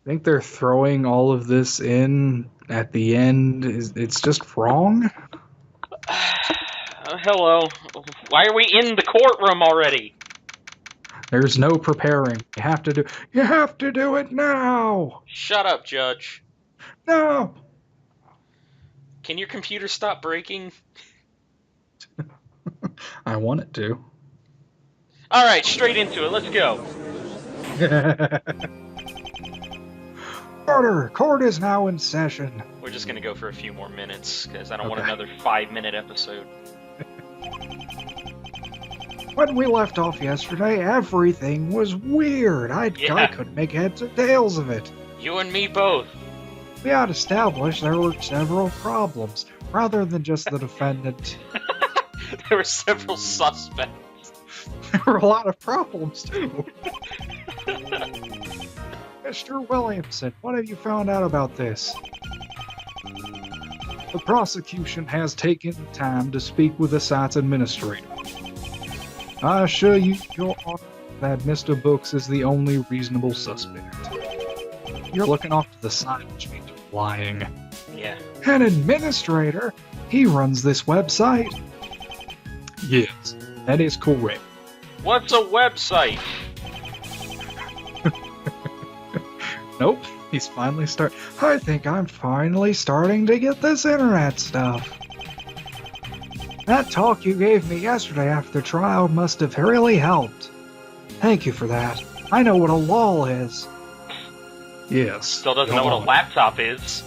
Think they're throwing all of this in at the end? It's just wrong? Hello. Why are we in the courtroom already? There's no preparing. You have to do it now! Shut up, Judge. No! Can your computer stop breaking? I want it to. Alright, straight into it. Let's go. Order! Court is now in session. We're just gonna go for a few more minutes, because I don't want another 5-minute episode. When we left off yesterday, everything was weird. I couldn't make heads or tails of it. You and me both. We had established there were several problems, rather than just the defendant. There were several suspects. There were a lot of problems, too. Mr. Williamson, what have you found out about this? The prosecution has taken time to speak with the site's administrator. I assure you, Your Honor, that Mr. Books is the only reasonable suspect. You're looking off to the side, which means you're lying. Yeah. An administrator? He runs this website? Yes, that is correct. What's a website? Nope, I think I'm finally starting to get this internet stuff. That talk you gave me yesterday after trial must have really helped. Thank you for that. I know what a lol is. Yes. Still doesn't know what a laptop is.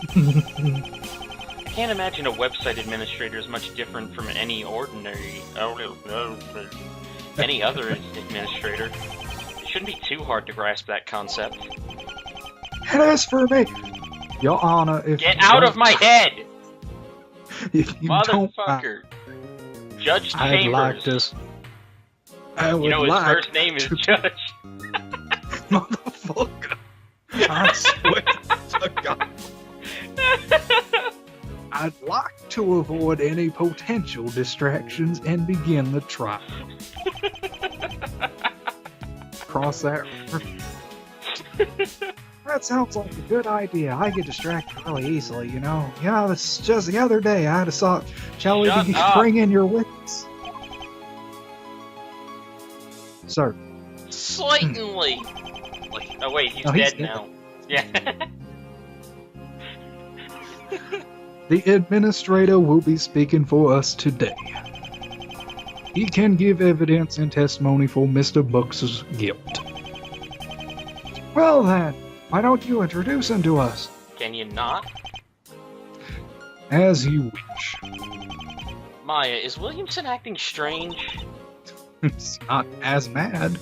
I can't imagine a website administrator is much different from any ordinary... any other administrator. It shouldn't be too hard to grasp that concept. It is for me. Your Honor, if Get out of my head! If you Motherfucker. Judge Chambers. I would you know his like first name is Judge. Motherfucker. I swear to God. I'd like to avoid any potential distractions and begin the trial. Cross that river. That sounds like a good idea. I get distracted really easily, you know. Yeah, it's just the other day I had a thought. Shall we bring in your witness? Sir. Slightly. Oh wait, he's dead now. Yeah. The administrator will be speaking for us today. He can give evidence and testimony for Mr. Bucks's guilt. Well then, why don't you introduce him to us? Can you not? As you wish. Maya, is Williamson acting strange? He's not as mad.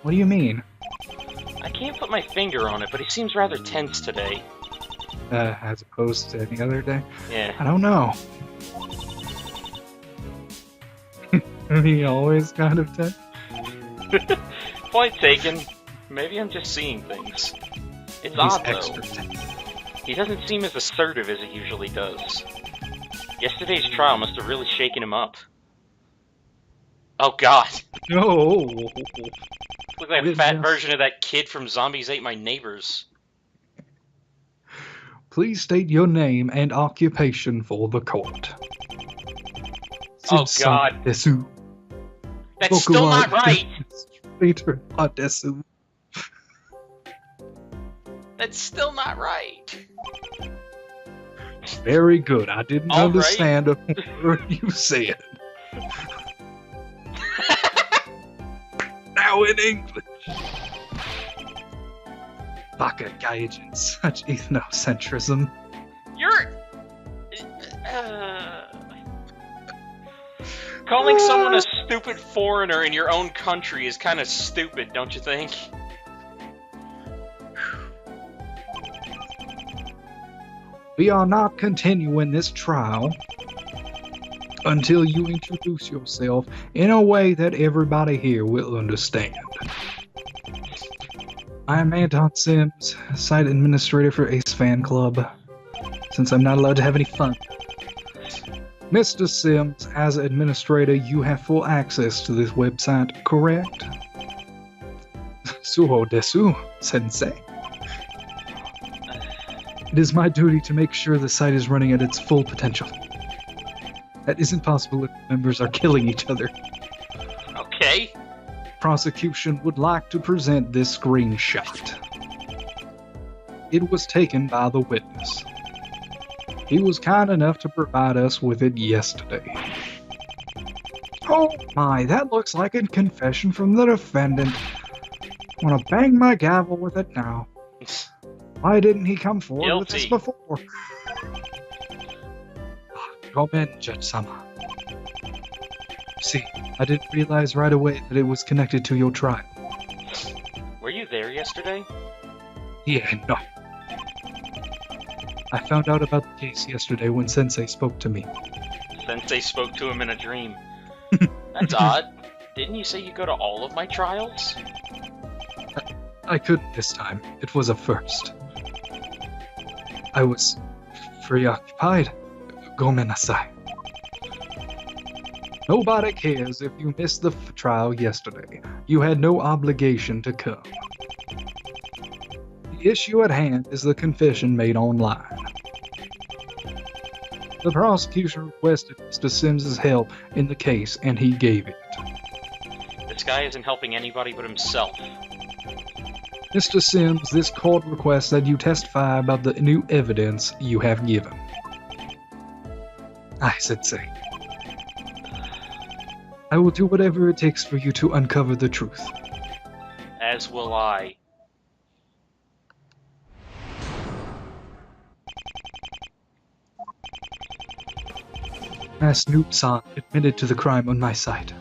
What do you mean? I can't put my finger on it, but he seems rather tense today. As opposed to any other day? Yeah. I don't know. He always kind of tense. Point taken. Maybe I'm just seeing things. It's odd, though. He doesn't seem as assertive as he usually does. Yesterday's trial must have really shaken him up. Oh god. No. Looks like a fat version of that kid from Zombies Ate My Neighbors. Please state your name and occupation for the court. Oh god. That's still not right! That's still not right! Very good. I didn't understand a word you said. Now in English. Fuck engage in such ethnocentrism. You're... Calling someone a stupid foreigner in your own country is kind of stupid, don't you think? We are not continuing this trial until you introduce yourself in a way that everybody here will understand. I am Anton Sims, site administrator for Ace Fan Club, since I'm not allowed to have any fun. Mr. Sims, as administrator, you have full access to this website, correct? Suho desu, sensei. It is my duty to make sure the site is running at its full potential. That isn't possible if members are killing each other. Okay. Prosecution would like to present this screenshot. It was taken by the witness. He was kind enough to provide us with it yesterday. Oh my, that looks like a confession from the defendant. I want to bang my gavel with it now. Why didn't he come forward with this before? Come in, Judge Sama. See, I didn't realize right away that it was connected to your trial. Were you there yesterday? Yeah, no. I found out about the case yesterday when Sensei spoke to me. Sensei spoke to him in a dream. That's odd. Didn't you say you go to all of my trials? I couldn't this time. It was a first. I was preoccupied. Gomenasai. Nobody cares if you missed the trial yesterday. You had no obligation to come. The issue at hand is the confession made online. The prosecution requested Mr. Sims' help in the case, and he gave it. This guy isn't helping anybody but himself. Mr. Sims, this court requests that you testify about the new evidence you have given. I Sensei. I will do whatever it takes for you to uncover the truth. As will I. Snoop-san admitted to the crime on my site.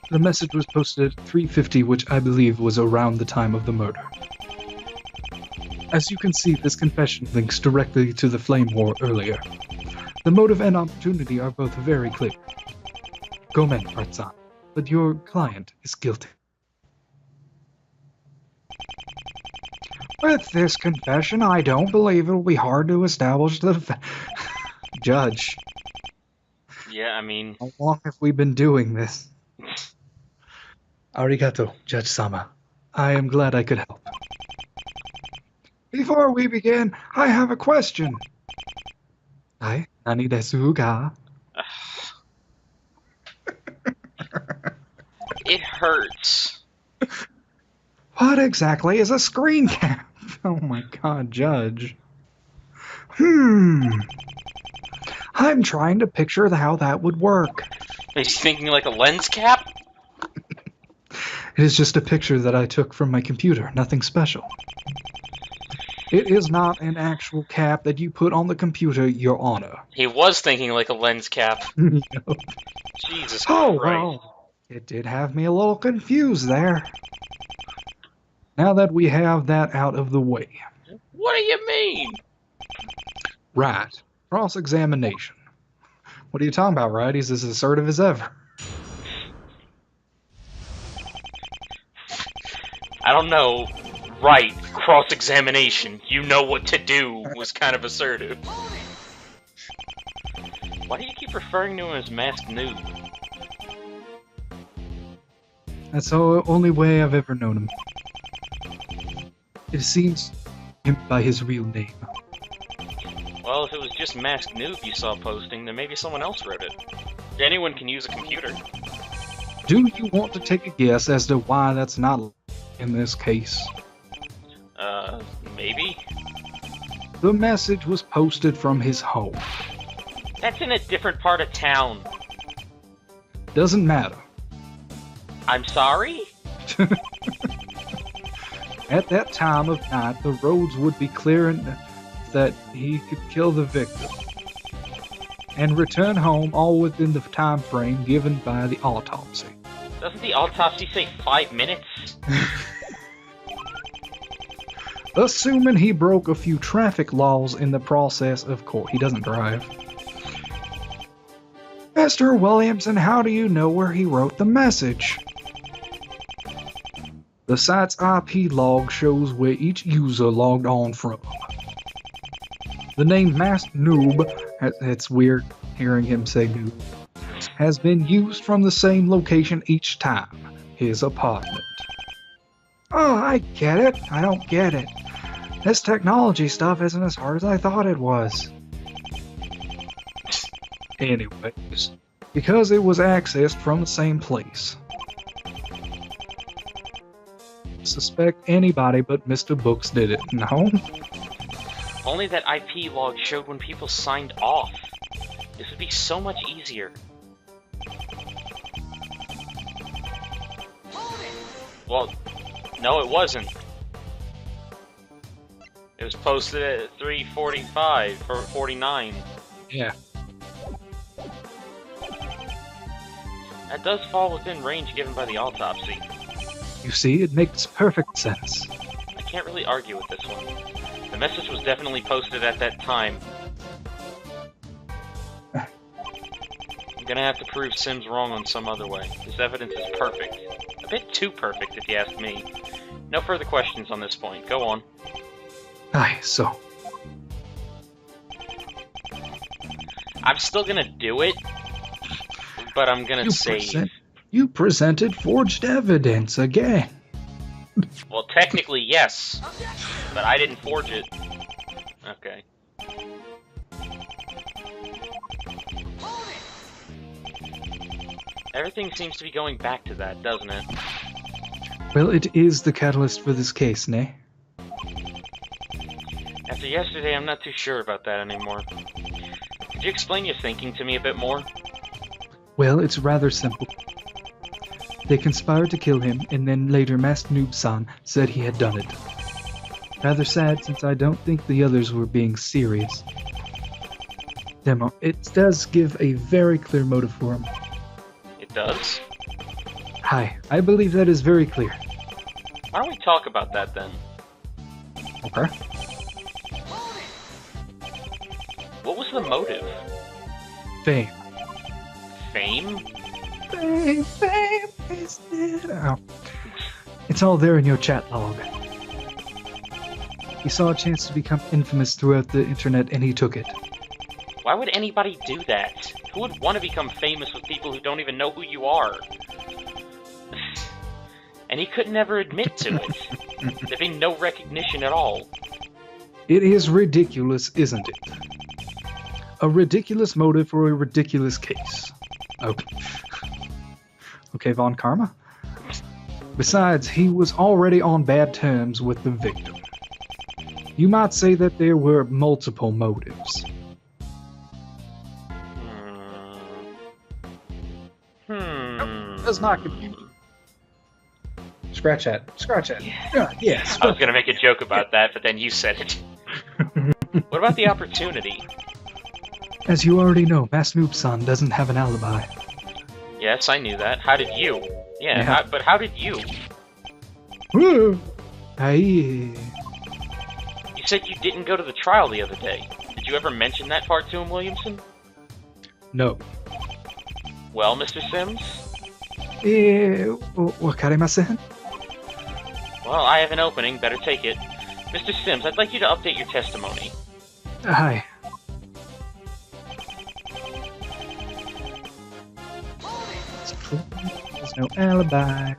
The message was posted at 3:50, which I believe was around the time of the murder. As you can see, this confession links directly to the flame war earlier. The motive and opportunity are both very clear. Gomen, Wright-san, but your client is guilty. With this confession, I don't believe it will be hard to establish the Judge. Yeah, I mean... How long have we been doing this? Arigato, Judge Sama. I am glad I could help. Before we begin, I have a question. Ai, nani desu ga? It hurts. What exactly is a screen cap? Oh my god, Judge. I'm trying to picture how that would work. He's thinking like a lens cap? It is just a picture that I took from my computer, nothing special. It is not an actual cap that you put on the computer, Your Honor. He was thinking like a lens cap. No. Jesus Oh, Christ. well, it did have me a little confused there. Now that we have that out of the way. What do you mean? Right. Cross-examination. What are you talking about, Wright? He's as assertive as ever. I don't know. Right. Cross-examination. You know what to do was kind of assertive. Why do you keep referring to him as Masked Noob? That's the only way I've ever known him. It seems him by his real name. Well, if it was just Masked Noob you saw posting, then maybe someone else wrote it. Anyone can use a computer. Do you want to take a guess as to why that's not in this case? Maybe? The message was posted from his home. That's in a different part of town. Doesn't matter. I'm sorry? At that time of night, the roads would be clear and that he could kill the victim and return home all within the time frame given by the autopsy. Doesn't the autopsy say 5 minutes? Assuming he broke a few traffic laws in the process of court. He doesn't drive. Mr. Williamson, how do you know where he wrote the message? The site's IP log shows where each user logged on from. The name Masked Noob, it's weird hearing him say noob, has been used from the same location each time, his apartment. Oh, I get it. I don't get it. This technology stuff isn't as hard as I thought it was. Anyways, because it was accessed from the same place. Suspect anybody but Mr. Books did it, no? Only that IP log showed when people signed off. This would be so much easier. Well, no it wasn't. It was posted at 3:45 or 49. Yeah. That does fall within range given by the autopsy. You see, it makes perfect sense. I can't really argue with this one. The message was definitely posted at that time. I'm gonna have to prove Sims wrong on some other way. This evidence is perfect. A bit too perfect, if you ask me. No further questions on this point. Go on. Aye, so. I'm still gonna do it, but I'm gonna save. You presented forged evidence again. Well, technically, yes. But I didn't forge it. Okay. Everything seems to be going back to that, doesn't it? Well, it is the catalyst for this case, nay? After yesterday, I'm not too sure about that anymore. Could you explain your thinking to me a bit more? Well, it's rather simple. They conspired to kill him, and then later Master Noob-san said he had done it. Rather sad, since I don't think the others were being serious. Demo, it does give a very clear motive for him. It does? Hi, I believe that is very clear. Why don't we talk about that then? Okay. What was the motive? Fame. Fame? Fame is it? Oh. It's all there in your chat log. He saw a chance to become infamous throughout the internet, and he took it. Why would anybody do that? Who would want to become famous with people who don't even know who you are? And he could never admit to it. There being no recognition at all. It is ridiculous, isn't it? A ridiculous motive for a ridiculous case. Okay. Okay, Von Karma. Besides, he was already on bad terms with the victim. You might say that there were multiple motives. Does not confuse me. Scratch that. Scratch that. Yeah. I was gonna make a joke about that, but then you said it. What about the opportunity? As you already know, Master Noob-san doesn't have an alibi. Yes, I knew that. How did you? Yeah. But how did you? Woo! Aye. You said you didn't go to the trial the other day. Did you ever mention that part to him, Williamson? No. Well, Mr. Sims? Wakarimasen? Well, I have an opening. Better take it. Mr. Sims, I'd like you to update your testimony. Aye. There's no alibi.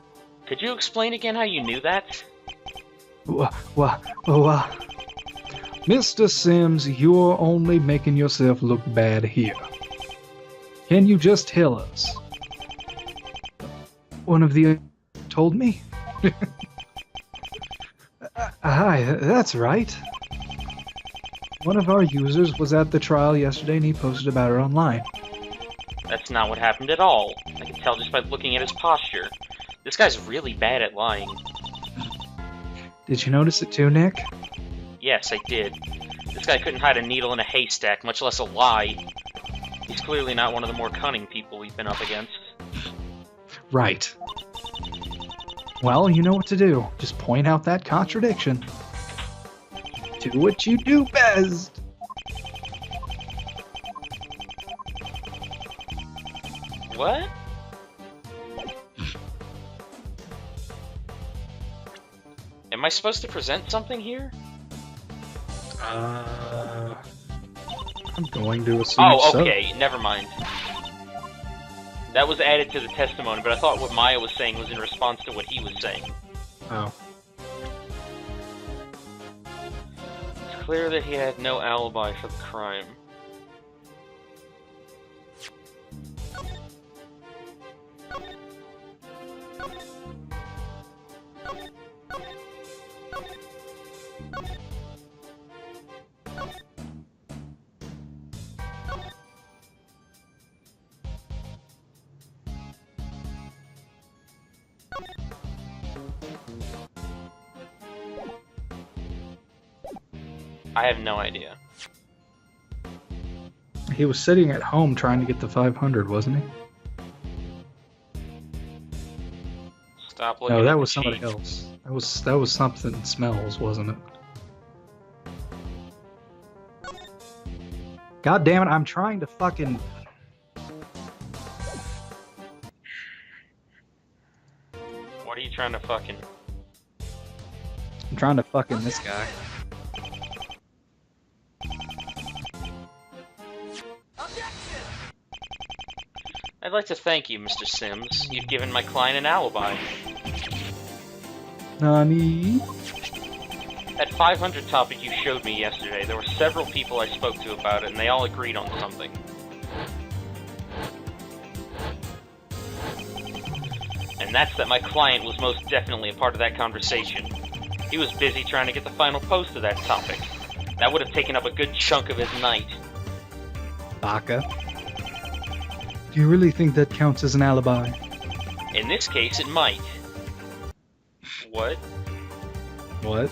Could you explain again how you knew that? Mr. Sims, you're only making yourself look bad here. Can you just tell us? One of the told me? Hi, that's right. One of our users was at the trial yesterday and he posted about it online. That's not what happened at all. I can tell just by looking at his posture. This guy's really bad at lying. Did you notice it too, Nick? Yes, I did. This guy couldn't hide a needle in a haystack, much less a lie. He's clearly not one of the more cunning people we've been up against. Right. Well, you know what to do. Just point out that contradiction. Do what you do best. What? Am I supposed to present something here? I'm going to assume Oh, okay, never mind. That was added to the testimony, but I thought what Maya was saying was in response to what he was saying. Oh. clear that he had no alibi for the crime. I have no idea. He was sitting at home trying to get the 500, wasn't he? Stop looking. No, that at was the somebody cheat. else. That was something Smells, wasn't it? God damn it! I'm trying to fucking. What are you trying to fucking? I'm trying to fucking this guy. I'd like to thank you, Mr. Sims. You've given my client an alibi. Nani? That 500 topic you showed me yesterday, there were several people I spoke to about it, and they all agreed on something. And that's that my client was most definitely a part of that conversation. He was busy trying to get the final post of that topic. That would have taken up a good chunk of his night. Baka. Do you really think that counts as an alibi? In this case, it might. What? What?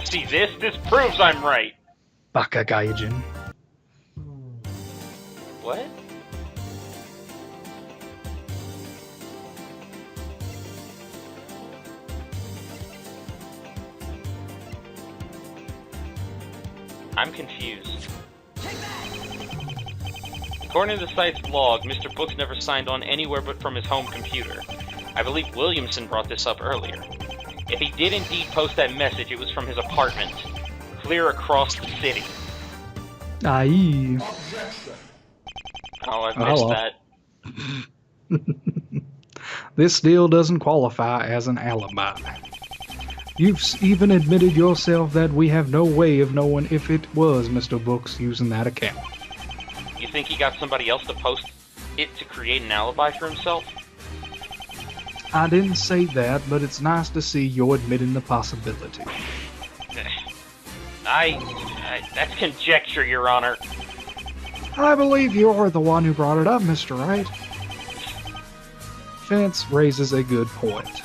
See this? This proves I'm right! Baka Gaijin. What? I'm confused. According to the site's blog, Mr. Books never signed on anywhere but from his home computer. I believe Williamson brought this up earlier. If he did indeed post that message, it was from his apartment, clear across the city. Aye. Oh, I've Oh, missed that. This still doesn't qualify as an alibi. You've even admitted yourself that we have no way of knowing if it was Mr. Books using that account. You think he got somebody else to post it to create an alibi for himself? I didn't say that, but it's nice to see you're admitting the possibility. That's conjecture, Your Honor. I believe you're the one who brought it up, Mr. Wright. Fence raises a good point.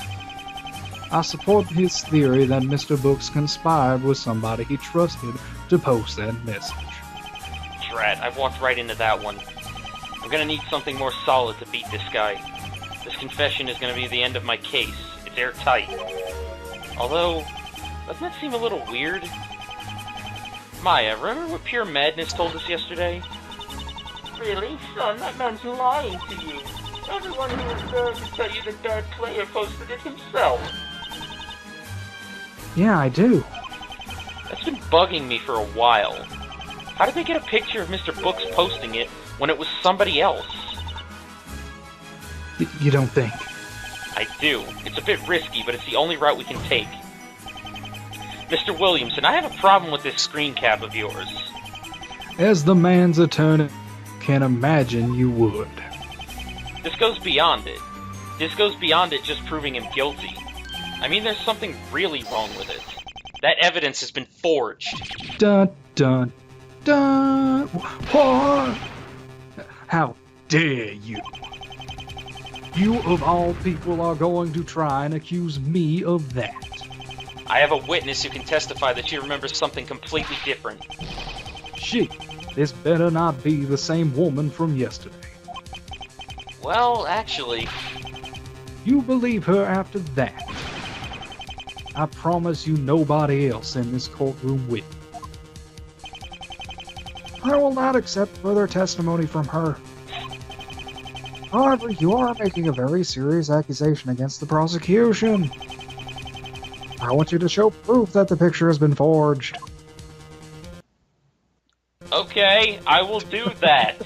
I support his theory that Mr. Books conspired with somebody he trusted to post that message. Drat, I've walked right into that one. I'm gonna need something more solid to beat this guy. This confession is gonna be the end of my case. It's airtight. Although, doesn't that seem a little weird? Maya, remember what Pure Madness told us yesterday? Really, son? That man's lying to you. Everyone who was there can tell you the dark player posted it himself. Yeah, I do. That's been bugging me for a while. How did they get a picture of Mr. Books posting it when it was somebody else? You don't think? I do. It's a bit risky, but it's the only route we can take. Mr. Williamson, I have a problem with this screen cap of yours. As the man's attorney, can imagine you would. This goes beyond it. This goes beyond it just proving him guilty. I mean, there's something really wrong with it. That evidence has been forged. Dun dun dun. What? How dare you? You of all people are going to try and accuse me of that. I have a witness who can testify that she remembers something completely different. This better not be the same woman from yesterday. Well, actually... You believe her after that. I promise you nobody else in this courtroom will. I will not accept further testimony from her. However, you are making a very serious accusation against the prosecution. I want you to show proof that the picture has been forged. Okay, I will do that.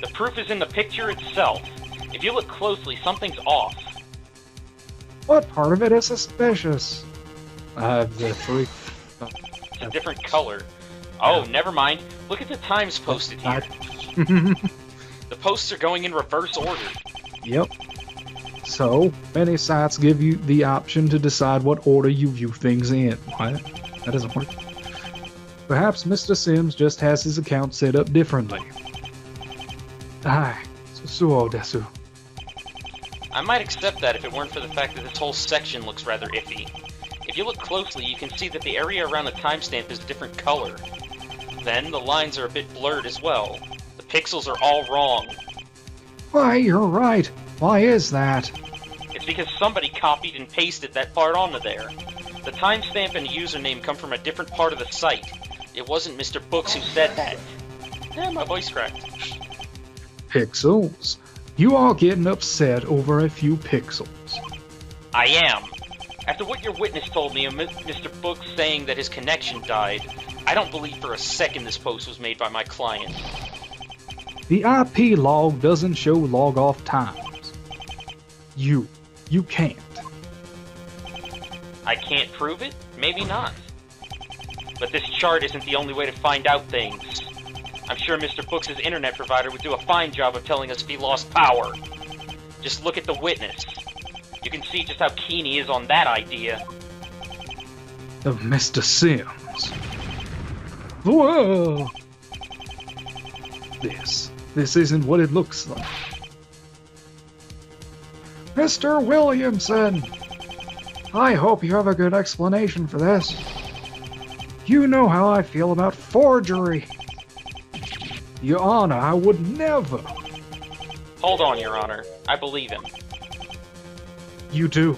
The proof is in the picture itself. If you look closely, something's off. What part of it is suspicious? The three. It's a different color. Oh, never mind. Look at the times posted here. The posts are going in reverse order. Yep. So, many sites give you the option to decide what order you view things in. What? That doesn't work. Perhaps Mr. Sims just has his account set up differently. Suo desu. I might accept that if it weren't for the fact that this whole section looks rather iffy. If you look closely, you can see that the area around the timestamp is a different color. Then, the lines are a bit blurred as well. The pixels are all wrong. Why, you're right. Why is that? It's because somebody copied and pasted that part onto there. The timestamp and username come from a different part of the site. It wasn't Mr. Books who said that. My voice cracked. Pixels? You are getting upset over a few pixels. I am. After what your witness told me of Mr. Books saying that his connection died, I don't believe for a second this post was made by my client. The IP log doesn't show log off times. You can't. I can't prove it? Maybe not. But this chart isn't the only way to find out things. I'm sure Mr. Books' internet provider would do a fine job of telling us if he lost power. Just look at the witness. You can see just how keen he is on that idea. Of Mr. Sims. Whoa! This isn't what it looks like. Mr. Williamson! I hope you have a good explanation for this. You know how I feel about forgery. Your Honor, I would never. Hold on, Your Honor. I believe him. You do?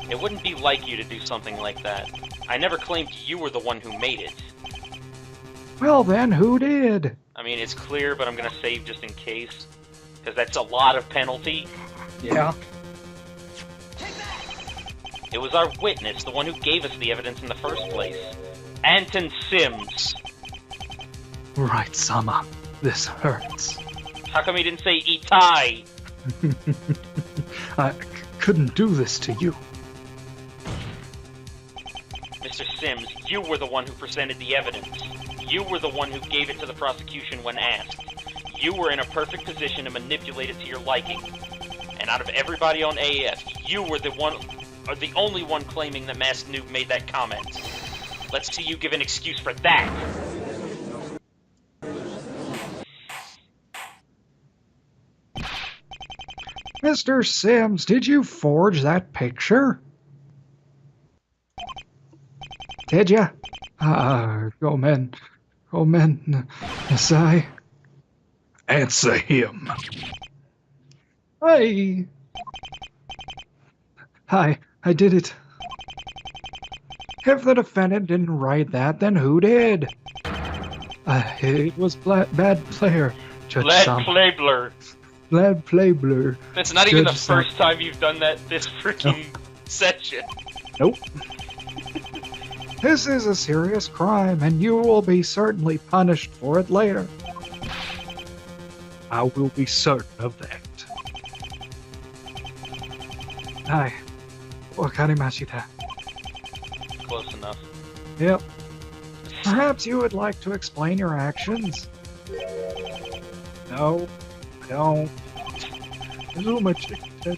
It wouldn't be like you to do something like that. I never claimed you were the one who made it. Well then, who did? I mean, it's clear, but I'm gonna save just in case. Because that's a lot of penalty. Yeah. It was our witness, the one who gave us the evidence in the first place. Anton Sims. Right, Sama. This hurts. How come he didn't say Itai? I couldn't do this to you. Mr. Sims, you were the one who presented the evidence. You were the one who gave it to the prosecution when asked. You were in a perfect position to manipulate it to your liking. And out of everybody on AF, you were the only one claiming that Masked Noob made that comment. Let's see you give an excuse for that. Mr. Sims, did you forge that picture? Did ya? Gomen, Nasai. Answer him. Hi, I did it. If the defendant didn't write that, then who did? It was bad player, Judge Sam. Bad play blur. That's not even the first time you've done that this freaking session. Nope. This is a serious crime, and you will be certainly punished for it later. I will be certain of that. Hi. Wakarimashita. Close enough. Yep. Perhaps you would like to explain your actions? No, I don't. Hello, my chicken dad.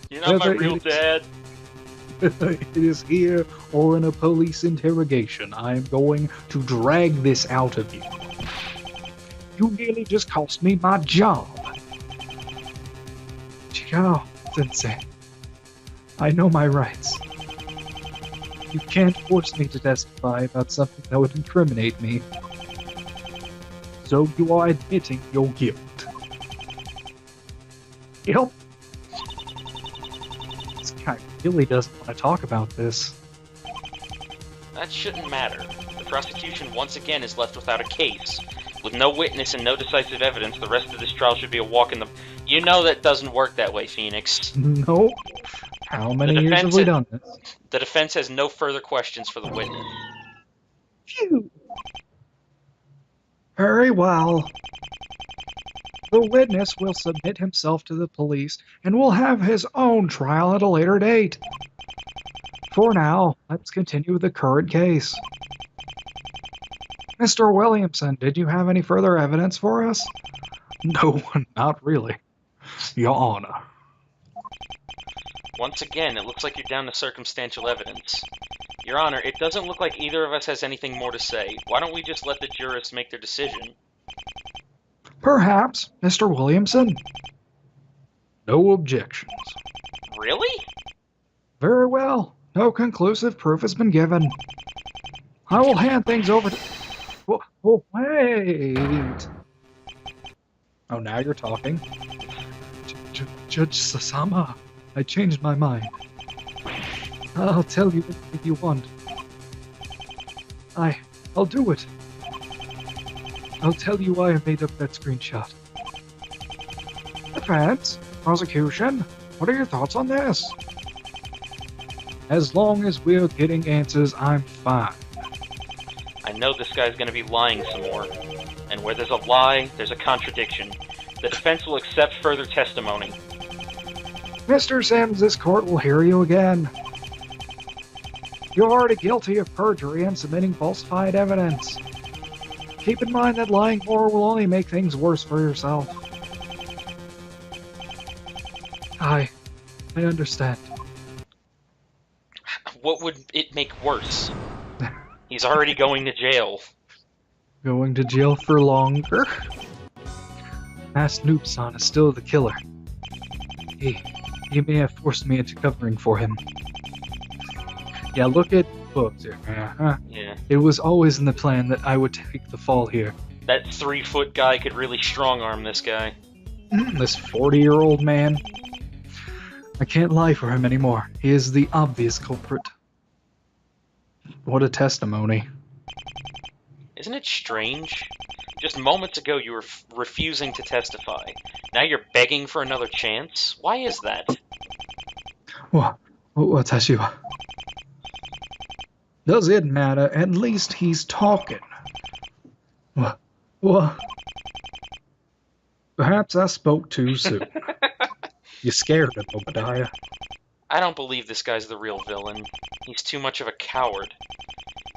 You're not my real dad. It is here or in a police interrogation. I am going to drag this out of you. You nearly just cost me my job. Chikao, Sensei. I know my rights. You can't force me to testify about something that would incriminate me. So you are admitting your guilt. Yep. This guy really doesn't want to talk about this. That shouldn't matter. The prosecution once again is left without a case. With no witness and no decisive evidence, the rest of this trial should be a walk in the... You know that doesn't work that way, Phoenix. Nope. How many years have we done this? The defense has no further questions for the witness. Phew. Very well. The witness will submit himself to the police and will have his own trial at a later date. For now, let's continue the current case. Mr. Williamson, did you have any further evidence for us? No, not really, Your Honor. Once again, it looks like you're down to circumstantial evidence. Your Honor, it doesn't look like either of us has anything more to say. Why don't we just let the jurists make their decision? Perhaps, Mr. Williamson. No objections. Really? Very well. No conclusive proof has been given. I will hand things over to... Oh, wait. Oh, now you're talking. Judge Sasama, I changed my mind. I'll tell you if you want. I'll do it. I'll tell you why I made up that screenshot. Defense? Prosecution? What are your thoughts on this? As long as we're getting answers, I'm fine. I know this guy's gonna be lying some more. And where there's a lie, there's a contradiction. The defense will accept further testimony. Mr. Sims, this court will hear you again. You're already guilty of perjury and submitting falsified evidence. Keep in mind that lying more will only make things worse for yourself. I understand. What would it make worse? He's already going to jail. Going to jail for longer? Mass Noobson is still the killer. He may have forced me into covering for him. Yeah, look at books here. Yeah. It was always in the plan that I would take the fall here. That 3-foot guy could really strong-arm this guy. This 40-year-old man. I can't lie for him anymore. He is the obvious culprit. What a testimony. Isn't it strange? Just moments ago you were refusing to testify. Now you're begging for another chance? Why is that? What's you? Does it matter? At least he's talking. What? Perhaps I spoke too soon. You scared him, Obadiah. I don't believe this guy's the real villain. He's too much of a coward.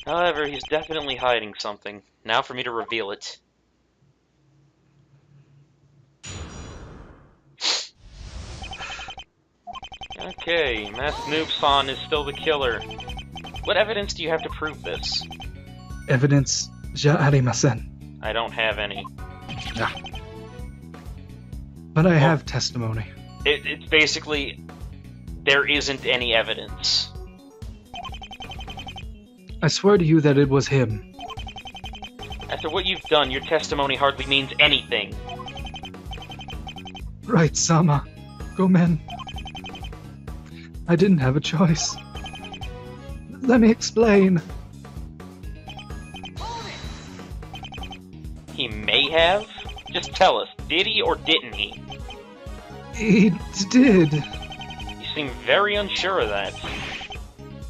However, he's definitely hiding something. Now for me to reveal it. Okay, Mass Noobson is still the killer. What evidence do you have to prove this? Evidence ja arimasen. I don't have any. Yeah. But I have testimony. It's basically, there isn't any evidence. I swear to you that it was him. After what you've done, your testimony hardly means anything. Right, Sama. Go, men. I didn't have a choice. Let me explain. He may have? Just tell us, did he or didn't he? He did. You seem very unsure of that.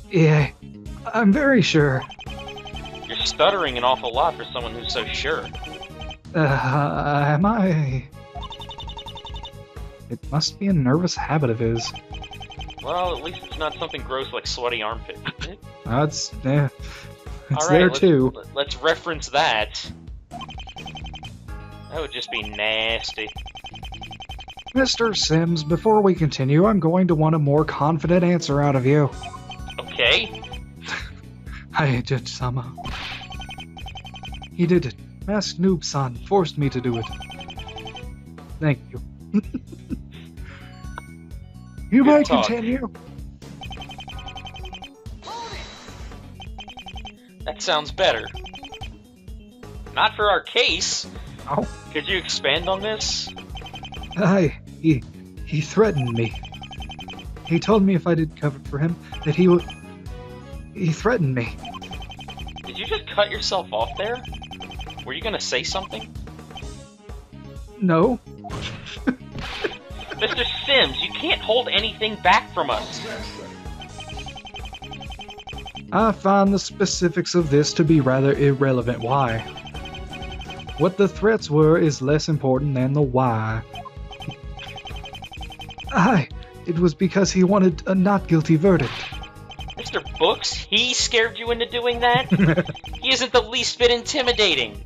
Yeah, I'm very sure. You're stuttering an awful lot for someone who's so sure. Am I? It must be a nervous habit of his. Well, at least it's not something gross like sweaty armpit. It's All right, there too. Let's reference that. That would just be nasty. Mr. Sims, before we continue, I'm going to want a more confident answer out of you. Okay. Hi, Judge Sama. He did it. Mass Noob-san forced me to do it. Thank you. You may continue. That sounds better. Not for our case. Oh. Could you expand on this? He threatened me. He told me if I did cover for him, that he would... He threatened me. Did you just cut yourself off there? Were you gonna say something? No. Mr. Sims, you can't hold anything back from us. I find the specifics of this to be rather irrelevant. Why? What the threats were is less important than the why. It was because he wanted a not guilty verdict. Mr. Books, he scared you into doing that? He isn't the least bit intimidating.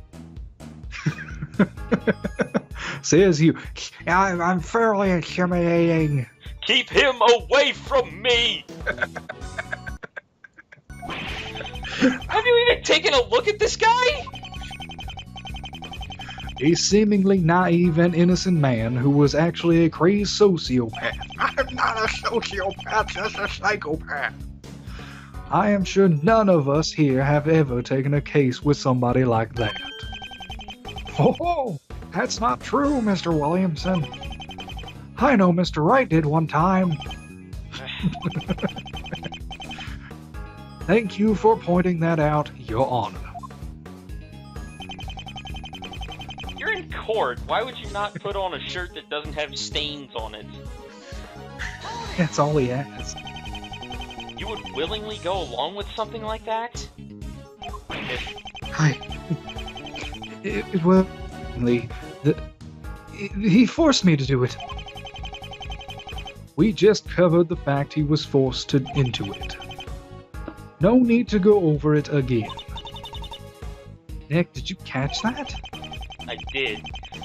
Says you. I'm fairly intimidating. Keep him away from me! Have you even taken a look at this guy? A seemingly naive and innocent man who was actually a crazed sociopath. I'm not a sociopath, just a psychopath. I am sure none of us here have ever taken a case with somebody like that. Oh, that's not true, Mr. Williamson. I know Mr. Wright did one time. Thank you for pointing that out, Your Honor. You're in court. Why would you not put on a shirt that doesn't have stains on it? That's all he has. You would willingly go along with something like that? It was he forced me to do it. We just covered the fact he was forced into it. No need to go over it again. Nick, did you catch that? I did.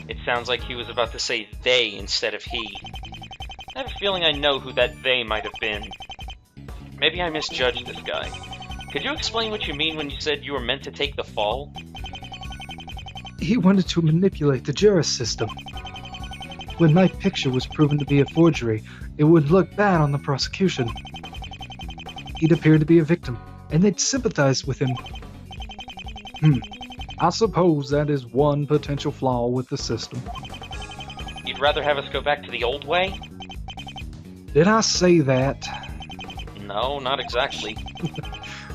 It sounds like he was about to say they instead of he. I have a feeling I know who that they might have been. Maybe I misjudged this guy. Could you explain what you mean when you said you were meant to take the fall? He wanted to manipulate the juris system. When my picture was proven to be a forgery, it would look bad on the prosecution. He'd appear to be a victim, and they'd sympathize with him. I suppose that is one potential flaw with the system. You'd rather have us go back to the old way? Did I say that? No, not exactly.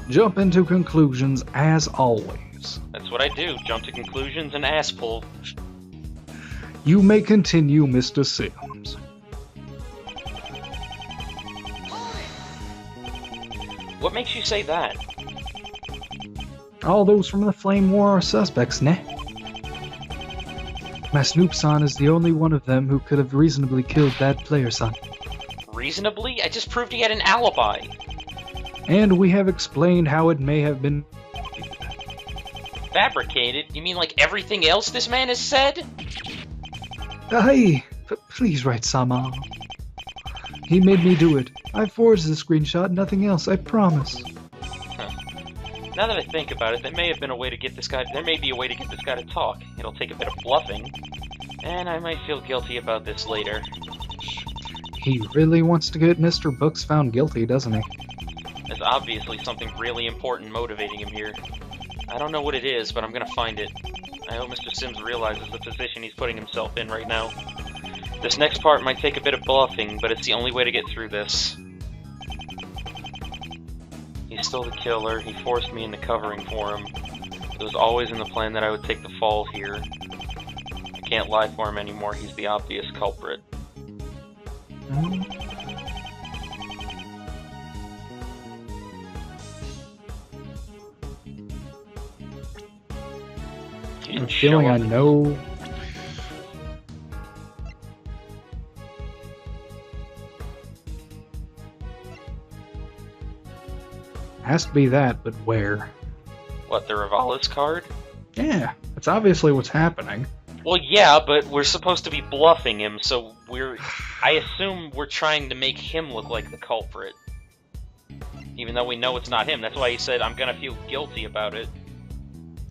Jump into conclusions as always. That's what I do, jump to conclusions and ass pull. You may continue, Mr. Sims. What makes you say that? All those from the Flame War are suspects, nah? My Snoop-san is the only one of them who could have reasonably killed that player-son. Reasonably? I just proved he had an alibi. And we have explained how it may have been fabricated? You mean like everything else this man has said? Hey, please write Sama. He made me do it. I forged the screenshot, nothing else, I promise. Now that I think about it, there may be a way to get this guy to talk. It'll take a bit of bluffing, and I might feel guilty about this later. He really wants to get Mr. Books found guilty, doesn't he? There's obviously something really important motivating him here. I don't know what it is, but I'm gonna find it. I hope Mr. Sims realizes the position he's putting himself in right now. This next part might take a bit of bluffing, but it's the only way to get through this. He's still the killer. He forced me into covering for him. It was always in the plan that I would take the fall here. I can't lie for him anymore. He's the obvious culprit. I'm feeling I know. Has to be that, but where? What, the Rivales card? Yeah, that's obviously what's happening. Well, yeah, but we're supposed to be bluffing him, so I assume we're trying to make him look like the culprit. Even though we know it's not him. That's why he said, I'm gonna feel guilty about it.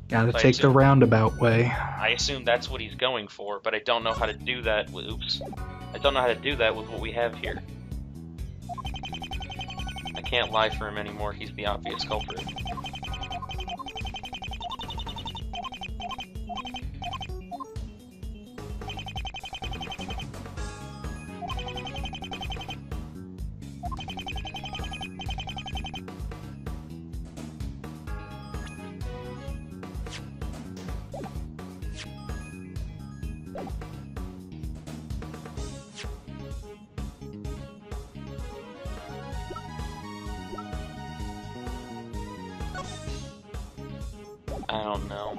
Gotta take the roundabout way. I assume that's what he's going for, but I don't know how to do that with, I don't know how to do that with what we have here. I can't lie for him anymore, he's the obvious culprit. I don't know.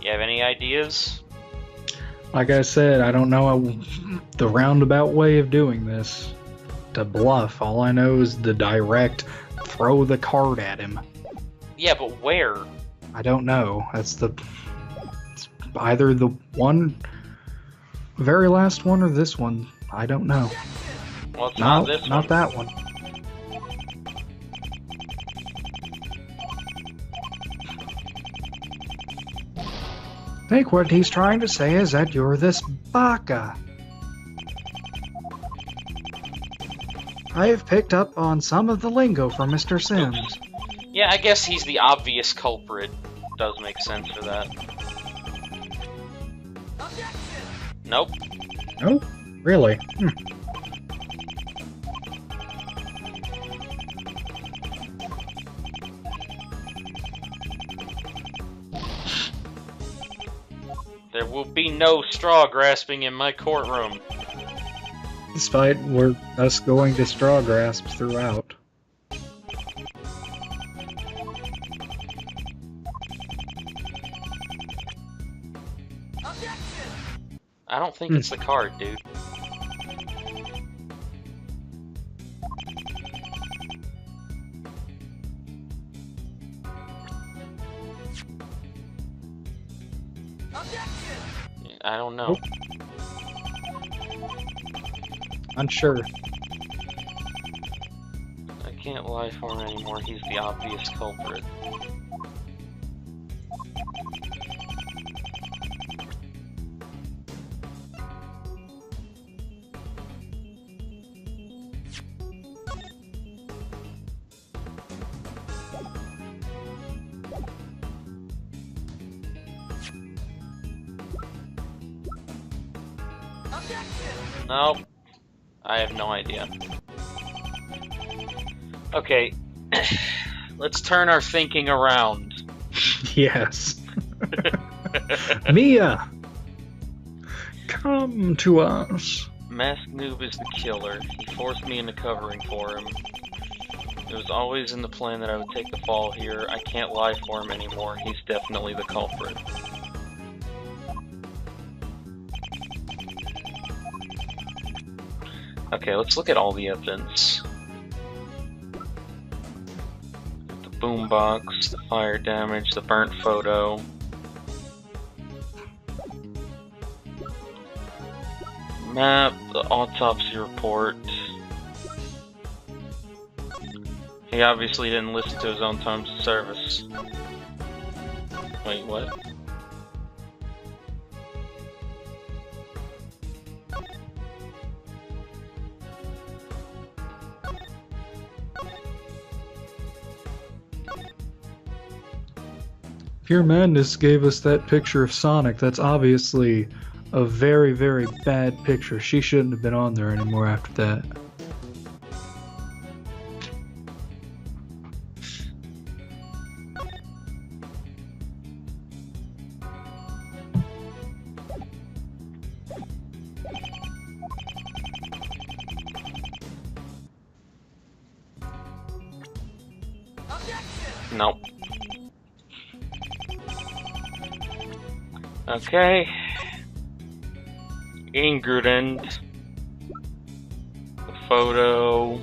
You have any ideas? Like I said, I don't know the roundabout way of doing this. To bluff, all I know is the direct throw the card at him. Yeah, but where? I don't know. It's either the one, very last one, or this one. I don't know. Well, it's not this not one. that one. I think what he's trying to say is that you're this baka. I have picked up on some of the lingo from Mr. Sims. Yeah, I guess he's the obvious culprit. Does make sense for that. Nope. Nope. Really? There will be no straw grasping in my courtroom. Despite us going to straw grasps throughout. I don't think it's the card, dude. I don't know. Unsure. I can't lie for him anymore. He's the obvious culprit. Nope. I have no idea. Okay. Let's turn our thinking around. Yes. Mia! Come to us. Masked Noob is the killer. He forced me into covering for him. It was always in the plan that I would take the fall here. I can't lie for him anymore. He's definitely the culprit. Okay, let's look at all the evidence. The boombox, the fire damage, the burnt photo. Map, the autopsy report. He obviously didn't listen to his own terms of service. Wait, what? Pure Madness gave us that picture of Sonic. That's obviously a very, very bad picture. She shouldn't have been on there anymore after that. Nope. Okay. Ingredient. The photo.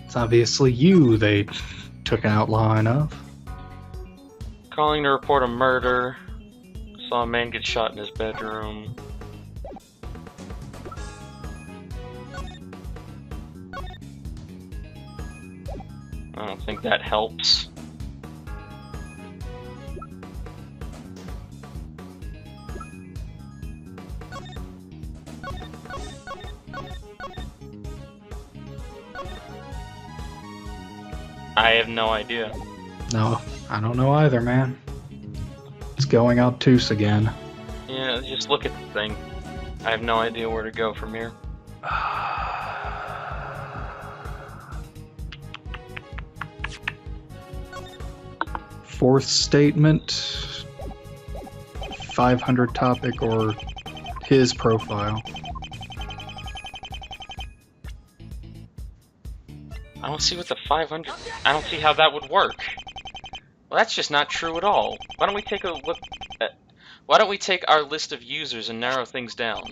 It's obviously you they took an outline of. Calling to report a murder. Saw a man get shot in his bedroom. I don't think that helps. I have no idea. No, I don't know either, man. It's going obtuse again. Yeah, just look at the thing. I have no idea where to go from here. Fourth statement, 500 topic, or his profile. I don't see what the 500... I don't see how that would work. Well, that's just not true at all. Why don't we take a look at... Why don't we take our list of users and narrow things down?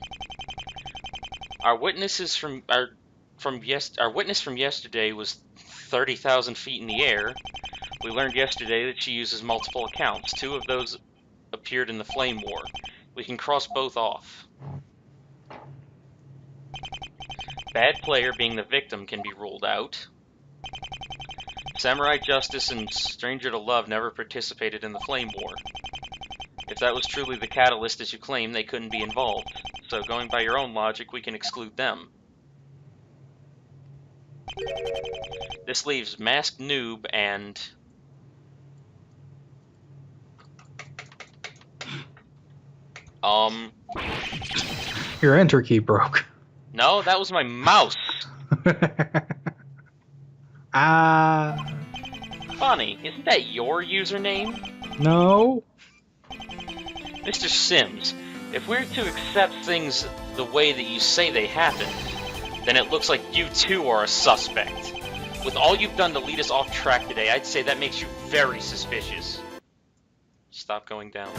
Our witness from yesterday was 30,000 feet in the air. We learned yesterday that she uses multiple accounts. 2 of those appeared in the Flame War. We can cross both off. Bad player being the victim can be ruled out. Samurai Justice and Stranger to Love never participated in the Flame War. If that was truly the catalyst as you claim, they couldn't be involved. So going by your own logic, we can exclude them. This leaves Masked Noob and... Your enter key broke. No, that was my mouse. Funny, isn't that your username? No. Mr. Sims, if we're to accept things the way that you say they happened, then it looks like you too are a suspect. With all you've done to lead us off track today, I'd say that makes you very suspicious. Stop going down.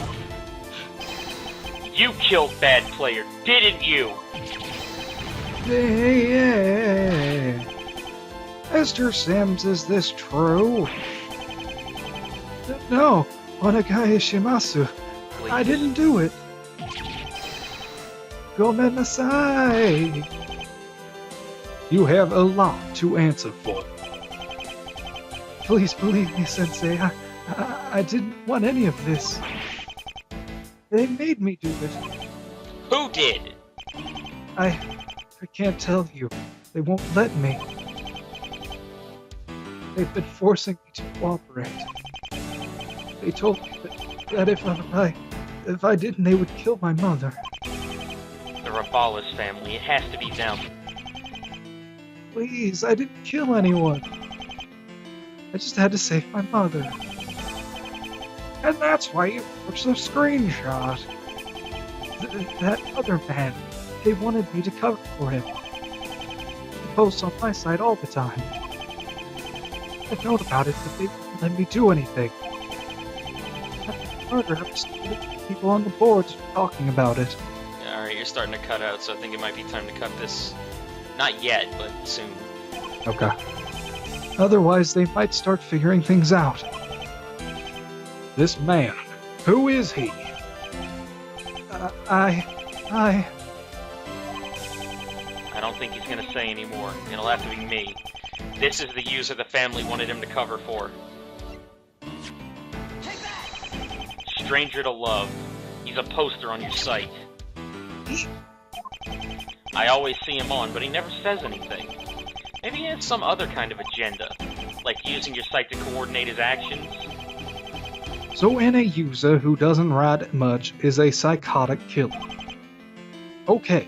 You killed Bad Player, didn't you? Yeah. Mr. Sims, is this true? No, Onegai Shimasu. Please. I didn't do it. Gomen nasai. You have a lot to answer for. Please believe me, Sensei. I didn't want any of this. They made me do it. Who did? I can't tell you. They won't let me. They've been forcing me to cooperate. They told me that if I didn't, they would kill my mother. The Rabalas family. It has to be them. Please, I didn't kill anyone. I just had to save my mother. And that's why you watched the screenshot. That other man, they wanted me to cover for him. He posts on my side all the time. I've known about it, but they wouldn't let me do anything. After murder, people on the boards were talking about it. Yeah, alright, you're starting to cut out, so I think it might be time to cut this. Not yet, but soon. Okay. Otherwise, they might start figuring things out. This man, who is he? I don't think he's gonna say anymore. It'll have to be me. This is the user the family wanted him to cover for. Stranger to Love. He's a poster on your site. I always see him on, but he never says anything. Maybe he has some other kind of agenda, like using your site to coordinate his actions. So any user who doesn't write much is a psychotic killer. Okay.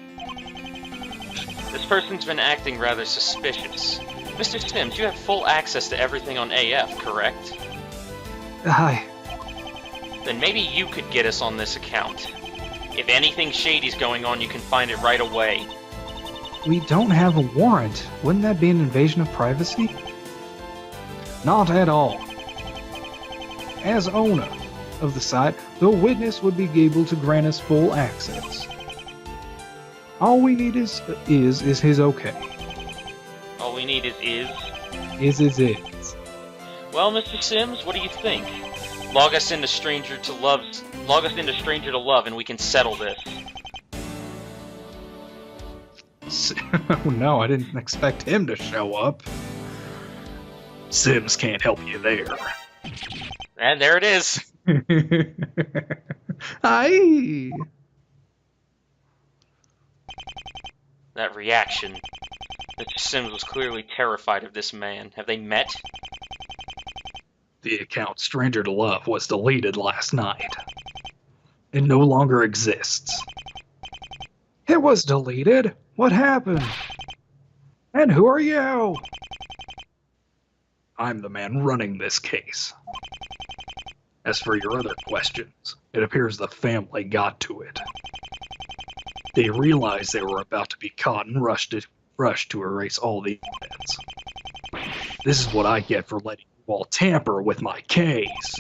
This person's been acting rather suspicious. Mr. Sims, you have full access to everything on AF, correct? Hi. Then maybe you could get us on this account. If anything shady's going on, you can find it right away. We don't have a warrant. Wouldn't that be an invasion of privacy? Not at all. As owner of the site, the witness would be able to grant us full access. All we need is his okay. All we need is? Is. Well, Mr. Sims, what do you think? Log us into Stranger to Love, and we can settle this. Oh no, I didn't expect him to show up. Sims can't help you there. And there it is. Aye. That reaction. Mr. Sims was clearly terrified of this man. Have they met? The account Stranger to Love was deleted last night. It no longer exists. It was deleted? What happened? And who are you? I'm the man running this case. As for your other questions, it appears the family got to it. They realized they were about to be caught and rushed to erase all the evidence. This is what I get for letting you all tamper with my case.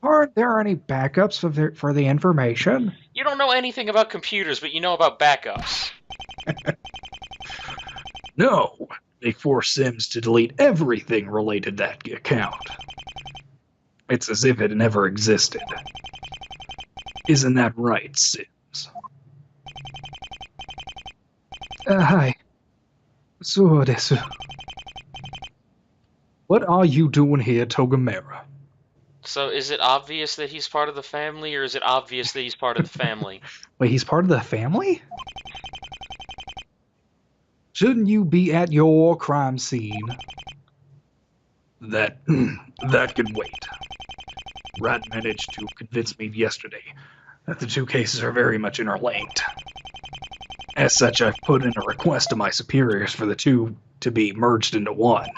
Aren't there any backups for the information? You don't know anything about computers, but you know about backups. No, they force Sims to delete everything related to that account. It's as if it never existed. Isn't that right, Sims? Hi. So desu. What are you doing here, Togamera? So is it obvious that he's part of the family, or is it obvious that he's part of the family? Wait, he's part of the family? Shouldn't you be at your crime scene? That can wait. Wright managed to convince me yesterday that the two cases are very much interlinked. As such, I've put in a request to my superiors for the two to be merged into one.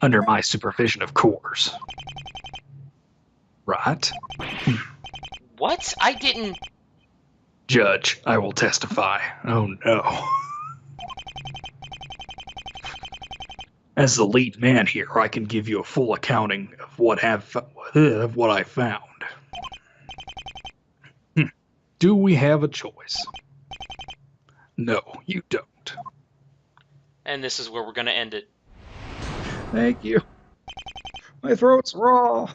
Under my supervision, of course. Right? What? I didn't... Judge, I will testify. Oh no. As the lead man here, I can give you a full accounting of what I found. Do we have a choice? No, you don't. And this is where we're gonna end it. Thank you. My throat's raw.